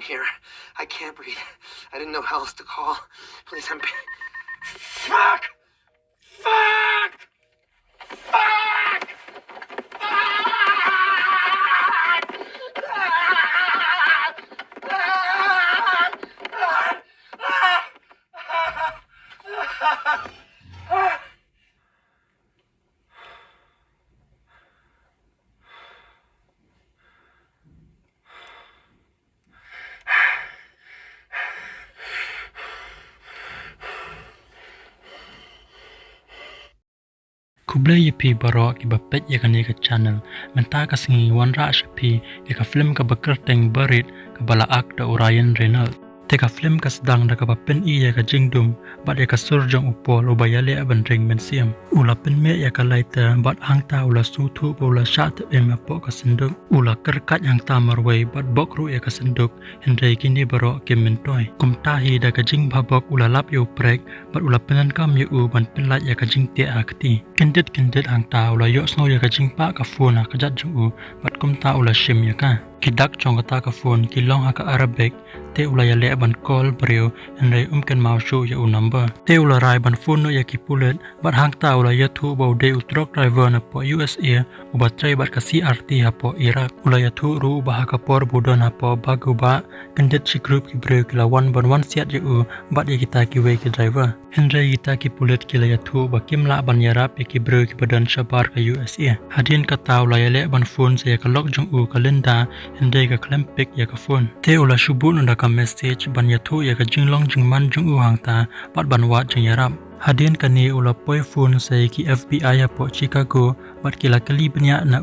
in here. I can't breathe. I didn't know how else to call. Please, I'm... Fuck! Fuck! Fuck! Kuble yepi barok iba pet ya kan ke channel menta ka singi wan ra shapi ya ka film ka bakerteng berit ka bala ak da Ryan Reynolds te ka film ka sedang da ka pen I ya ka jingdum bat ya ka surjong upol ubayale aban ring mensiam ula pen me ya ka laita bat hangta ula sutu ula shat em apo ka senduk ula kerkat yang tamarway bat bokru ya ka senduk hendai kini barok ke mentoy kumtahi da ka jing babok ula lap yo prek bat ula penan kam yu ban penlat ya ka jing te akti kendit hangta ula yok snow ya ka jing pa ka phone ka jat jung bat kumta ula shim ya ka kidak chong kata ka phone kilong ha ka Arabic te ula ya le ban call brio hendai ken mau show ya number te ula rai ban phone no ya ki pulet bat hangta ula ya thu bau de utrok driver na po USA ubat trai bat ka CRT ha po Iraq ula ya thu ru bah ka por budon ha po bagu ba kendit chi group ki brio kila 1 siat ya bat ya kita ki we ki driver hendai kita ki pulet kila ya thu ba kimla ban yarap ya ki brio ki badan shabar ka USA hadin kata ula ya le ban phone se ya ka lok jung kalenda hendai ka klempik ya ka phone te ula shubu nda ka message ban ya thu ya ka jinglong jingman jung hangta bat ban wat jing yarap hadin kani ula poi phone sai ki FBI ya po Chicago bat kila kali banyak na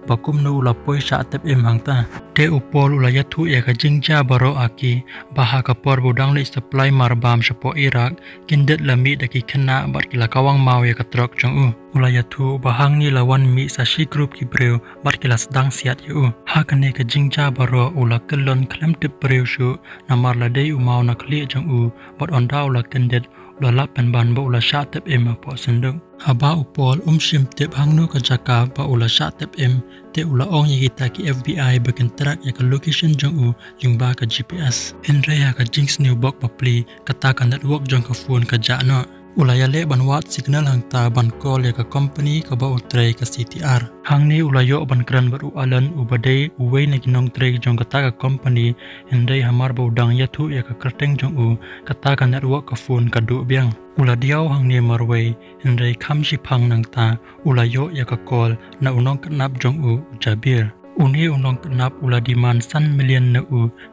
bakum no ula poi sha tep em hangta te upol ula ya thu ya ka jingja baro aki baha ka por budang le supply marbam shapo Iraq kindet lami daki kena bat kila kawang mau ya ka trok jong ula ya thu bahang ni lawan mi sa shi group ki breu bat kila sedang siat ya ha kane ka jingja baro ula kelon klem tep breu shu namar la dei mau na kli jong bat onda ula kindet ula lapan ban ba ula sha tep em po senduk haba upol shim tep hangnu ka jaka ba ula sha tep em te ula ong ya kita ki FBI bakin track ya ka location jong yung ba ka GPS endre ya ka jinx new box papli kata ka network jong ka phone ka jano ula ya le ban wat signal hangta ban call ya ka company ka ba utrai ka CTR hangni ula yo ban kran bar alan ubade uwei na kinong trai jong kata ka company endre hamar ba udang ya thu ya ka kerteng jong kata ka network ka phone ka du biang ula diaw hangni marway endre kham shi phang nangta ula yo ya ka call na unong knap jong Jabir uni unong knap ula demand san million na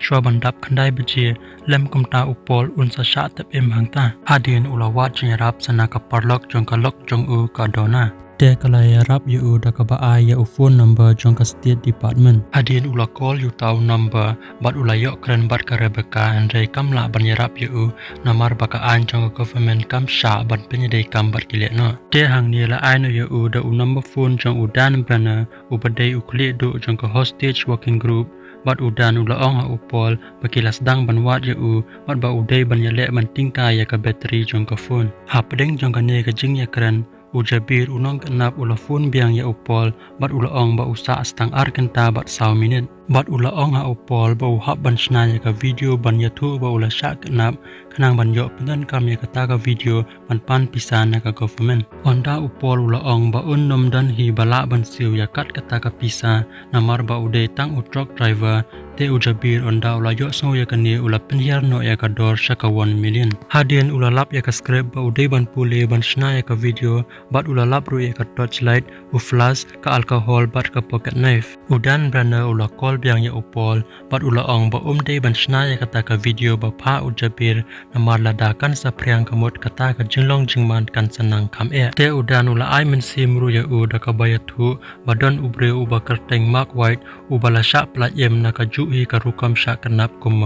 shwa bandap khandai beje lem kumta upol unsa sha tep em hangta hadin ula wat jingrap sana ka parlok jong ka lok jong ka dona te kalaya rap yu da ka ba ya phone number jong ka state department hadin ula call yu taw number bat ula yo kran bat ka Rebecca andre kamla ban yarap yu namar baka an jong ka government kam sha ban penyedai kam bat kile no te hang ni la ai no yu da number phone jong dan brana ubadai ukle do jong ka hostage working group bat udan ula ong upol bakilas dang ban wat yu bat ba udai ban yale ban tingka ya ka battery jong ka phone ha pedeng jong ka ne ka jing ya kran Jabir unong kenap ula phone biang ya upol bat ula ong ba usa astang arkenta bat 1 minit bat ula ong ha upol ba uhap ban snaya ka video ban ya thu ba ula sha kenap kanang ban yo penan kam ya kata ka video ban pan pisan ka government onda upol ula ong ba nom dan hi bala ban siu ya kat kata ka pisa namar ba ude tang truck driver te Jabir onda ula yo so ya kani ula penhiar no ya ka dor sha ka 1 million hadin ula lap ya ka script ba ude ban pule ban snaya ka video bat ula lap ru ya ka torchlight flash ka alcohol bat ka pocket knife udan brana ula call biang ya upol bat ula ong ba de ban snaya kata ka video ba pha Jabir namar ladakan sa priang kamot kata ka jinglong jingman kan sanang kam te udan ula ai men sim ru ya da ka bayat hu badan ubre uba kerteng mark white ubala sha plat yem na ka ju hi ka rukam sha kanap kum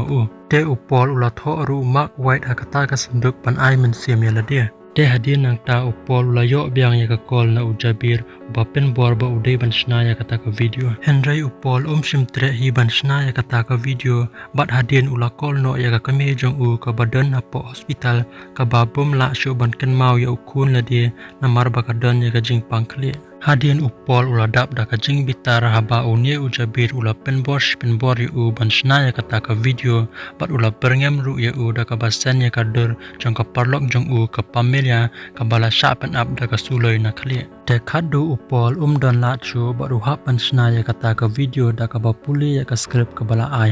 te upol ula tho ru mark white hakata ka senduk pan ai men sim ya ladia te hadin nang ta upol ula yo biang ya ka call na Jabir ba pen bor ba udai ban snaya kata ka video hendrai upol shim tre hi ban snaya kata ka video bat hadin ula call no ya ka kame jong ka badan hapo hospital ka babum la shu ban ken mau ya ukun la dia namar ba ka dan ya ka jing pangkli Hadian upol uladap da kajing bitar haba unie ujabir ula penbor yu ban snaya kata ka video bat ula berngem ru ya da ka basen ya kadur jong ka parlok jong ka pamilya ka bala syapan ab da ka suloi na kali te kadu upol don la chu bat uhap ban snaya kata ka video da ka bapuli ya ka script ka bala ai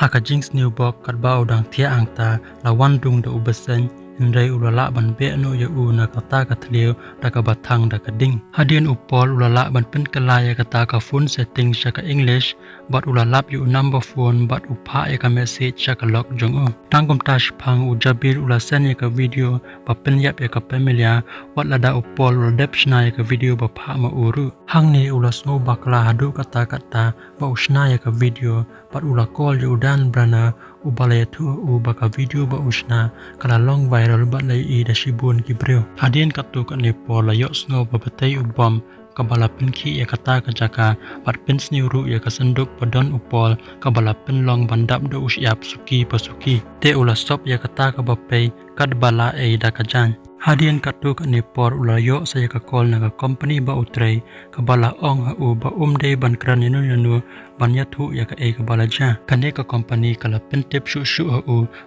haka jinx new bok kat ba udang tia angta lawan dung da ubesen Indrai ulala ban be'no ya na kata katlio da ka batang da ka ding. Hadian upol ulala ban pen kalaya kata ka phone setting siya ka English bat ulalap yu number phone bat upa ya ka message siya ka lock jong Tangkom tash pang ujabir ulasen ya ka video ba pen yap ya ka pamilya wat lada upol uladep shna ya ka video ba pa ma uru. Hang ni ulas ngo bakla hadu kata ba usna ya ka video bat ula call yu dan brana ubalaya tu baka video ba usna kala long viral bat lai da shibun gibreo hadien katu kan ne pola yo snow babatay ubam kabala pinki ya kata ka jaka bat pins ni ru ya kasenduk padon upol kabala pin long bandap do usyap suki pasuki te ula stop ya kata ka bapay kad bala da kajan Hadian katu kan ne por ulayo saya ka call na ka company ba utray kabala ong ba day ban kran yanu ban yathu ya ka kabala ja kane ka company kala pentip shu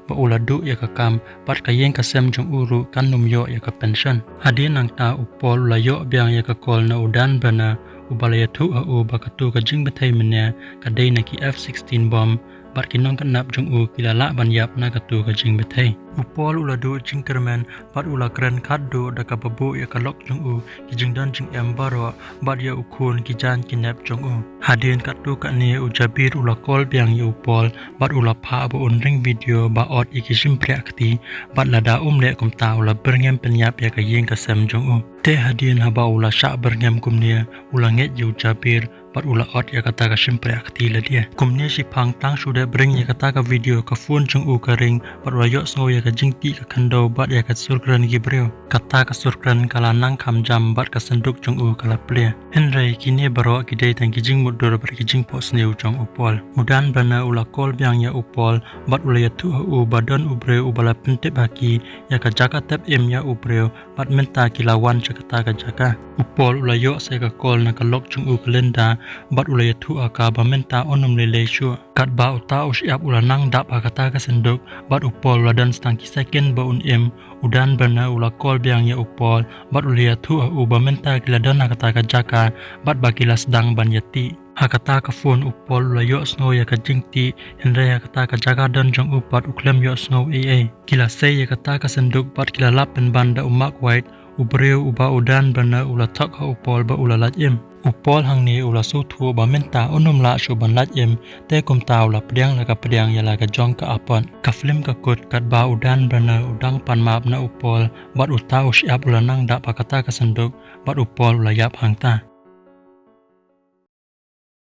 ba uladu ya ka kam bat ka yeng ka sem jong uru kan numyo ya ka pension Hadian nang ta upol ulayo biang ya ka call na udan bana ubala yathu ba katu ka jing bethay menya ka day na ki F-16 bomb bat kinong kanap jong kilala ban yap na katu ka jing bethay upol uladu jingkerman bat ula kren kaddo da ka babu ya kalok jong ki jingdan jing embaro bat ya ukun ki jan kinap jong hadin katu ka ne ujabir ula call biang ya upol bat ula pha ba ring video ba ot iki simpreakti bat lada le kum ta ula berngem penyap ya ka yeng ka sem jong te hadin haba ula sha berngem kumnia ula nget yu jabir bat ula ot ya kata ka simpreakti la dia kumnia si phang tang sudah bring ya kata ka video ka phone jong ka ring bat ula yo so ya ka jingti ka kando bat ya ka surkran gibreo kata ka surkran kala nang kham jam bat ka senduk jong kala plea henrai kini baro kidai tang ki jing mudur bar ki jing pos neu jong upol mudan bana ula kol biang ya upol bat ula ya tu badon ubre ubala pentep haki ya ka jaka tep em ya ubreo bat menta kilawan kata ka jaka upol ula yo sai ka kol na ka lok jong kalenda bat ula ya tu aka ba menta onum lele shu kat ba uta usyap ula nang dap kata ka senduk bat upol ula dan stang ki second ba udan bana ula kol biang ya upol bat ula ya tu ba menta kiladan kata ka jaka bat bakila sedang ban yati hakata ka phone upol ula yo snow ya ka jingti henry hakata ka jaga dan jong upat uklem yo snow kila say ya kata ka senduk bat kila lapen banda umak white ubreu uba udan bana ula tak ha upol ba ula lajem upol hang ni ula su thu ba menta onum la shu ban lajem te kum ta ula pdiang la ka pdiang ya la ka jong ka apon ka film ka kut kat ba udan bana udang pan map na upol bat uta usyap ula nang da pa kata ka senduk bat upol ula yap hang ta